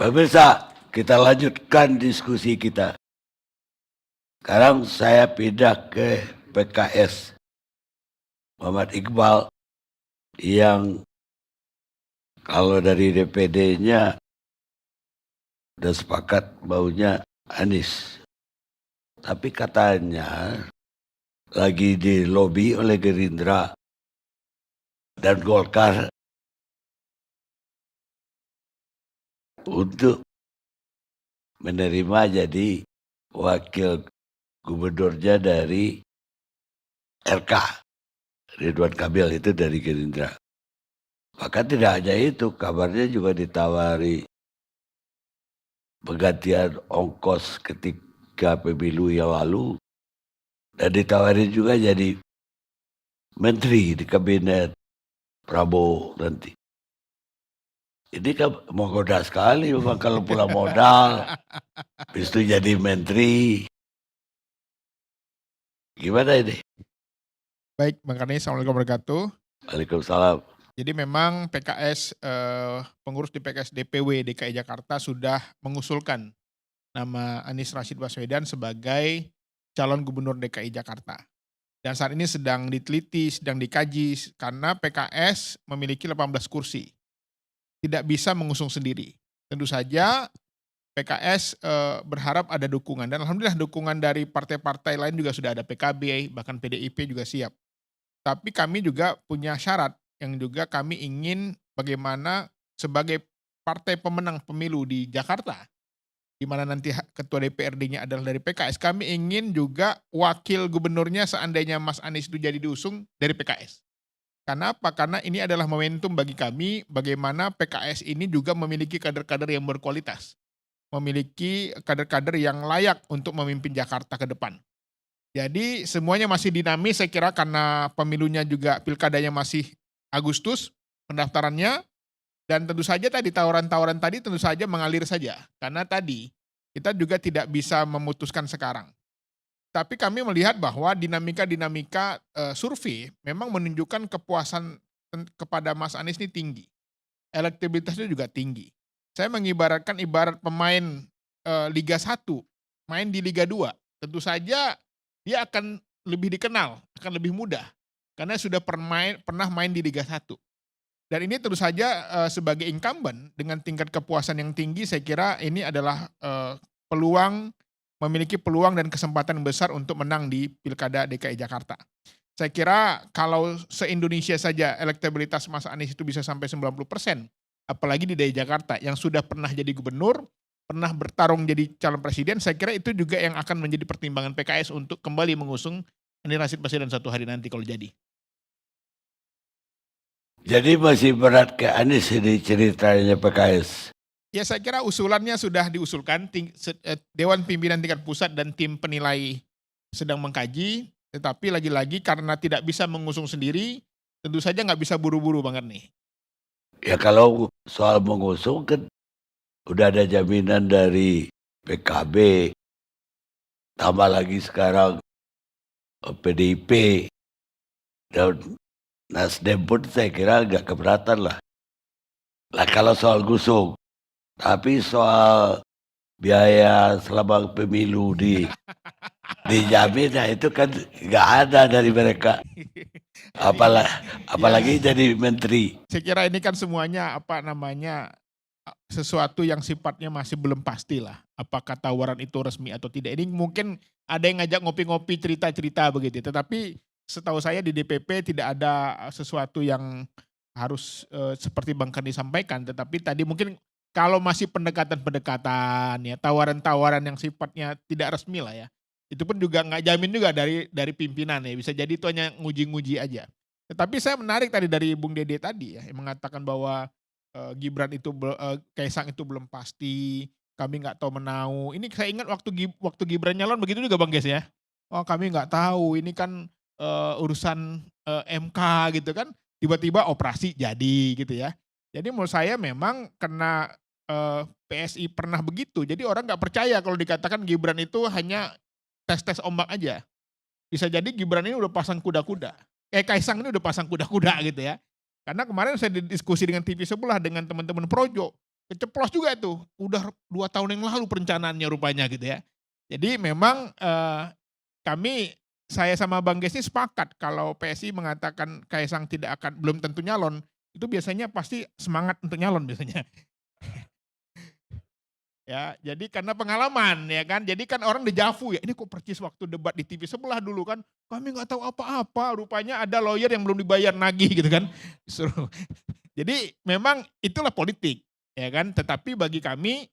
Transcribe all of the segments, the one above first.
Pemirsa, kita lanjutkan diskusi kita. Sekarang saya pindah ke PKS. Muhammad Iqbal yang kalau dari DPD-nya udah sepakat baunya Anies. Tapi katanya lagi di lobi oleh Gerindra dan Golkar untuk menerima jadi wakil gubernurnya dari RK. Ridwan Kamil itu dari Gerindra. Maka tidak hanya itu, kabarnya juga ditawari penggantian ongkos ketika pemilu yang lalu. Dan ditawarin juga jadi menteri di kabinet Prabowo nanti. Ini kan menggoda sekali memang kalau pulang modal. Habis itu jadi menteri. Gimana ini? Baik, Bang Karni, Assalamualaikum warahmatullahi wabarakatuh. Waalaikumsalam. Jadi memang PKS, pengurus di PKS DPW DKI Jakarta sudah mengusulkan nama Anies Rashid Baswedan sebagai calon gubernur DKI Jakarta. Dan saat ini sedang diteliti, sedang dikaji, karena PKS memiliki 18 kursi. Tidak bisa mengusung sendiri. Tentu saja PKS berharap ada dukungan. Dan alhamdulillah dukungan dari partai-partai lain juga sudah ada, PKB, bahkan PDIP juga siap. Tapi kami juga punya syarat yang juga kami ingin bagaimana sebagai partai pemenang pemilu di Jakarta, di mana nanti ketua DPRD-nya adalah dari PKS, kami ingin juga wakil gubernurnya seandainya Mas Anies itu jadi diusung dari PKS. Karena apa? Karena ini adalah momentum bagi kami bagaimana PKS ini juga memiliki kader-kader yang berkualitas, memiliki kader-kader yang layak untuk memimpin Jakarta ke depan. Jadi semuanya masih dinamis, saya kira karena pemilunya juga pilkadanya masih Agustus pendaftarannya, dan tentu saja tadi tawaran-tawaran tadi tentu saja mengalir saja. Karena tadi kita juga tidak bisa memutuskan sekarang. Tapi kami melihat bahwa dinamika-dinamika survei memang menunjukkan kepuasan kepada Mas Anies ini tinggi. Elektabilitasnya juga tinggi. Saya mengibaratkan ibarat pemain Liga 1, main di Liga 2. Tentu saja dia akan lebih dikenal, akan lebih mudah. Karena sudah pernah main di Liga 1. Dan ini tentu saja sebagai incumbent dengan tingkat kepuasan yang tinggi, saya kira ini adalah memiliki peluang dan kesempatan besar untuk menang di Pilkada DKI Jakarta. Saya kira kalau se-Indonesia saja elektabilitas Mas Anies itu bisa sampai 90%, apalagi di DKI Jakarta yang sudah pernah jadi gubernur, pernah bertarung jadi calon presiden, saya kira itu juga yang akan menjadi pertimbangan PKS untuk kembali mengusung Anies Rashid Baswedan suatu hari nanti kalau jadi. Jadi masih berat ke Anies ini ceritanya PKS. Ya saya kira usulannya sudah diusulkan, Dewan Pimpinan Tingkat Pusat dan tim penilai sedang mengkaji, tetapi lagi-lagi karena tidak bisa mengusung sendiri, tentu saja nggak bisa buru-buru banget nih. Ya kalau soal mengusung kan udah ada jaminan dari PKB, tambah lagi sekarang PDIP, dan Nasdem pun saya kira agak keberatan lah. Lah kalau soal gusung, tapi soal biaya selama pemilu dijamin, nah itu kan nggak ada dari mereka. Apalagi jadi menteri. Saya kira ini kan semuanya sesuatu yang sifatnya masih belum pasti lah. Apakah tawaran itu resmi atau tidak. Ini mungkin ada yang ngajak ngopi-ngopi cerita-cerita begitu. Tetapi setahu saya di DPP tidak ada sesuatu yang harus seperti Bang Karni sampaikan. Tetapi tadi mungkin kalau masih pendekatan-pendekatan ya, tawaran-tawaran yang sifatnya tidak resmi lah ya. Itu pun juga nggak jamin juga dari pimpinan ya. Bisa jadi itu hanya nguji-nguji aja. Tetapi saya menarik tadi dari Bung Dede tadi ya, yang mengatakan bahwa Gibran itu Kaisang itu belum pasti, kami nggak tahu menau. Ini saya ingat waktu Gibran nyalon begitu juga Bang Ges ya. Oh kami nggak tahu, ini kan urusan MK gitu kan. Tiba-tiba operasi jadi gitu ya. Jadi menurut saya memang karena PSI pernah begitu, jadi orang nggak percaya kalau dikatakan Gibran itu hanya tes-tes ombak aja. Bisa jadi Gibran ini udah pasang kuda-kuda. Kaisang ini udah pasang kuda-kuda gitu ya. Karena kemarin saya diskusi dengan TV sebelah dengan teman-teman Projo. keceplos juga tuh. Udah 2 tahun yang lalu perencanaannya rupanya gitu ya. Jadi memang saya sama Bang Ges ini sepakat kalau PSI mengatakan Kaisang belum tentu nyalon, itu biasanya pasti semangat untuk nyalon biasanya. Ya, jadi karena pengalaman ya kan, jadi kan orang dejavu ya, ini kok percis waktu debat di TV sebelah dulu kan, kami nggak tahu apa-apa, rupanya ada lawyer yang belum dibayar nagih gitu kan, disuruh. Jadi memang itulah politik ya kan, tetapi bagi kami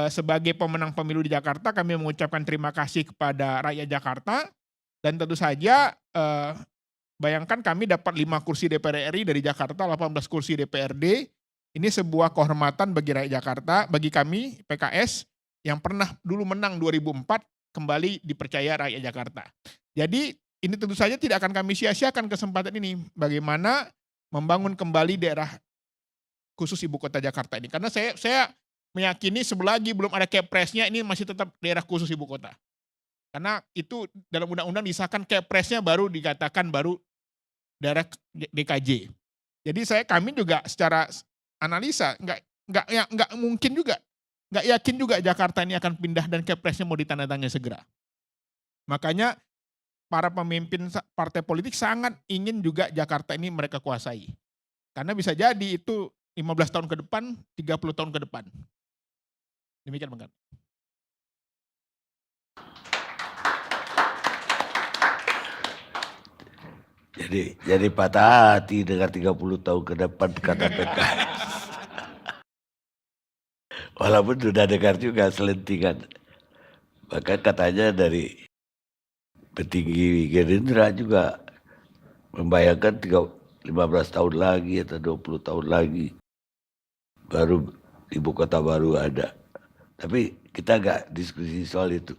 sebagai pemenang pemilu di Jakarta, kami mengucapkan terima kasih kepada rakyat Jakarta dan tentu saja bayangkan kami dapat 5 kursi DPR RI dari Jakarta, 18 kursi DPRD. Ini sebuah kehormatan bagi rakyat Jakarta, bagi kami PKS yang pernah dulu menang 2004 kembali dipercaya rakyat Jakarta. Jadi ini tentu saja tidak akan kami sia-siakan kesempatan ini bagaimana membangun kembali daerah khusus ibu kota Jakarta ini. Karena saya meyakini selagi belum ada Kepresnya ini masih tetap daerah khusus ibu kota. Karena itu dalam undang-undang disahkan Kepresnya baru dikatakan baru daerah DKJ. Jadi kami juga secara analisa nggak mungkin juga, nggak yakin juga Jakarta ini akan pindah dan Kepresnya mau ditandatangani segera. Makanya para pemimpin partai politik sangat ingin juga Jakarta ini mereka kuasai. Karena bisa jadi itu 15 tahun ke depan, 30 tahun ke depan. Demikian Bang. Jadi patah hati dengan 30 tahun ke depan kata PKS. Walaupun sudah dengar juga selentingan. Bahkan katanya dari petinggi Gerindra juga membayangkan 15 tahun lagi atau 20 tahun lagi baru ibu kota baru ada. Tapi kita nggak diskusi soal itu.